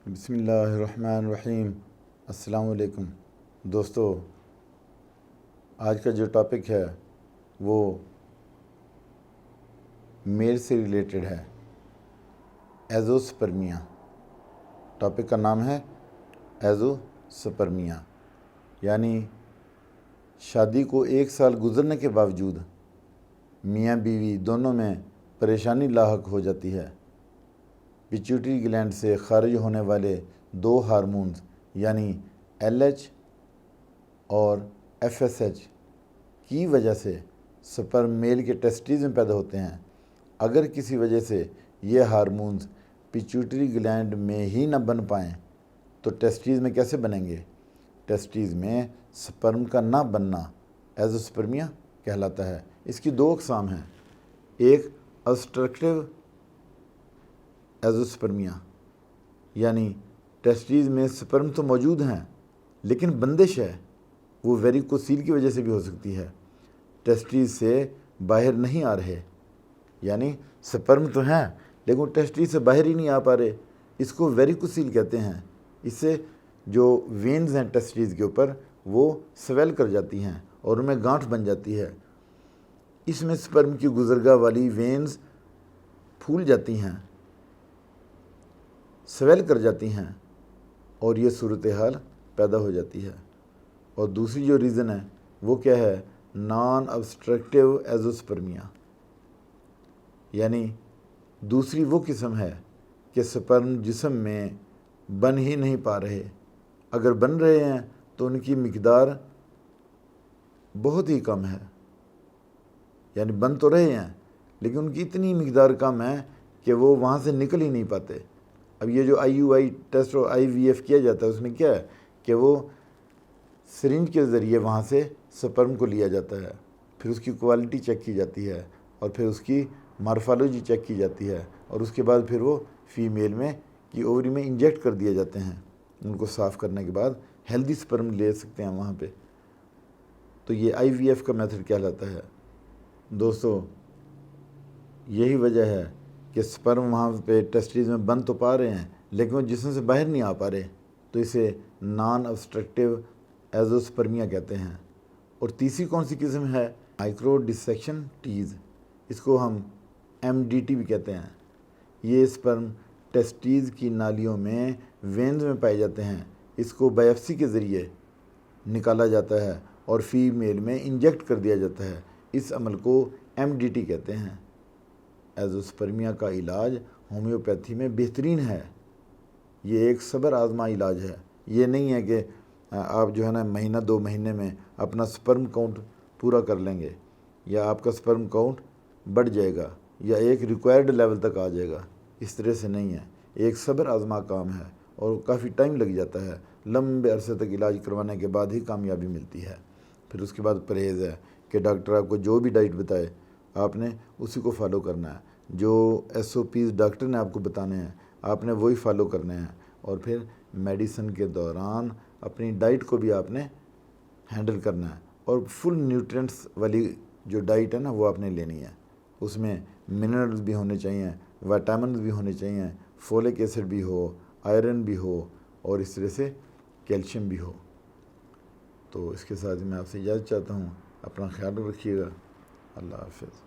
بسم اللہ الرحمن الرحیم۔ السلام علیکم دوستو، آج کا جو ٹاپک ہے وہ میل سے ریلیٹڈ ہے، ایزوسپرمیا۔ ٹاپک کا نام ہے ایزوسپرمیا، یعنی شادی کو 1 سال گزرنے کے باوجود میاں بیوی دونوں میں پریشانی لاحق ہو جاتی ہے۔ پیچوٹری گلینڈ سے خارج ہونے والے 2 ہارمونز یعنی LH اور FSH کی وجہ سے سپرم میل کے ٹیسٹیز میں پیدا ہوتے ہیں۔ اگر کسی وجہ سے یہ ہارمونز پیچوٹری گلینڈ میں ہی نہ بن پائیں تو ٹیسٹیز میں کیسے بنیں گے؟ ٹیسٹیز میں سپرم کا نہ بننا ایزوسپرمیا کہلاتا ہے۔ اس کی 2 اقسام ہیں، ایک obstructive ایزوسپرمیا، یعنی ٹیسٹیز میں سپرم تو موجود ہیں لیکن بندش ہے، وہ ویریکوسیل کی وجہ سے بھی ہو سکتی ہے، ٹیسٹیز سے باہر نہیں آ رہے، یعنی سپرم تو ہیں لیکن وہ ٹیسٹیز سے باہر ہی نہیں آ پا رہے، اس کو ویریکوسیل کہتے ہیں۔ اس سے جو وینز ہیں ٹیسٹیز کے اوپر وہ سویل کر جاتی ہیں اور ان میں گانٹھ بن جاتی ہے، اس میں سپرم کی گزرگاہ والی وینز پھول جاتی ہیں، سویل کر جاتی ہیں اور یہ صورتحال پیدا ہو جاتی ہے۔ اور دوسری جو ریزن ہے وہ کیا ہے؟ نان obstructive ایزوسپرمیا، یعنی دوسری وہ قسم ہے کہ سپرم جسم میں بن ہی نہیں پا رہے، اگر بن رہے ہیں تو ان کی مقدار بہت ہی کم ہے، یعنی بن تو رہے ہیں لیکن ان کی اتنی مقدار کم ہے کہ وہ وہاں سے نکل ہی نہیں پاتے۔ اب یہ جو IUI ٹیسٹ اور IVF کیا جاتا ہے اس میں کیا ہے کہ وہ سرنج کے ذریعے وہاں سے سپرم کو لیا جاتا ہے، پھر اس کی کوالٹی چیک کی جاتی ہے اور پھر اس کی مارفالوجی چیک کی جاتی ہے اور اس کے بعد پھر وہ فیمیل میں کی اووری میں انجیکٹ کر دیے جاتے ہیں۔ ان کو صاف کرنے کے بعد ہیلدی سپرم لے سکتے ہیں وہاں پہ، تو یہ IVF کا میتھڈ کہلاتا ہے۔ دوستو، یہی وجہ ہے کہ سپرم وہاں پہ ٹیسٹیز میں بن تو پا رہے ہیں لیکن وہ جسم سے باہر نہیں آ پا رہے، تو اسے نان obstructive ایزوسپرمیا کہتے ہیں۔ اور تیسری کون سی قسم ہے؟ مائکرو ڈسیکشن ٹیز، اس کو ہم MDT بھی کہتے ہیں۔ یہ سپرم ٹیسٹیز کی نالیوں میں وینز میں پائے جاتے ہیں، اس کو بائپسی کے ذریعے نکالا جاتا ہے اور فیمیل میں انجیکٹ کر دیا جاتا ہے، اس عمل کو MDT کہتے ہیں۔ ایزوسپرمیا کا علاج ہومیوپیتھی میں بہترین ہے، یہ ایک صبر آزما علاج ہے۔ یہ نہیں ہے کہ آپ جو ہے نا مہینہ 2 مہینے میں اپنا سپرم کاؤنٹ پورا کر لیں گے یا آپ کا سپرم کاؤنٹ بڑھ جائے گا یا ایک ریکوائرڈ لیول تک آ جائے گا، اس طرح سے نہیں ہے، ایک صبر آزما کام ہے اور کافی ٹائم لگ جاتا ہے، لمبے عرصے تک علاج کروانے کے بعد ہی کامیابی ملتی ہے۔ پھر اس کے بعد پرہیز ہے کہ ڈاکٹر آپ کو جو بھی ڈائٹ بتائے آپ نے اسی کو فالو کرنا ہے، جو SOPs ڈاکٹر نے آپ کو بتانے ہیں آپ نے وہی فالو کرنے ہیں، اور پھر میڈیسن کے دوران اپنی ڈائٹ کو بھی آپ نے ہینڈل کرنا ہے، اور فل نیوٹرینٹس والی جو ڈائٹ ہے نا وہ آپ نے لینی ہے، اس میں منرلز بھی ہونے چاہیے، وٹامنز بھی ہونے چاہیے، فولک ایسڈ بھی ہو، آئرن بھی ہو اور اس طرح سے کیلشیم بھی ہو۔ تو اس کے ساتھ میں آپ سے اجازت چاہتا ہوں، اپنا خیال رکھیے گا، اللہ حافظ۔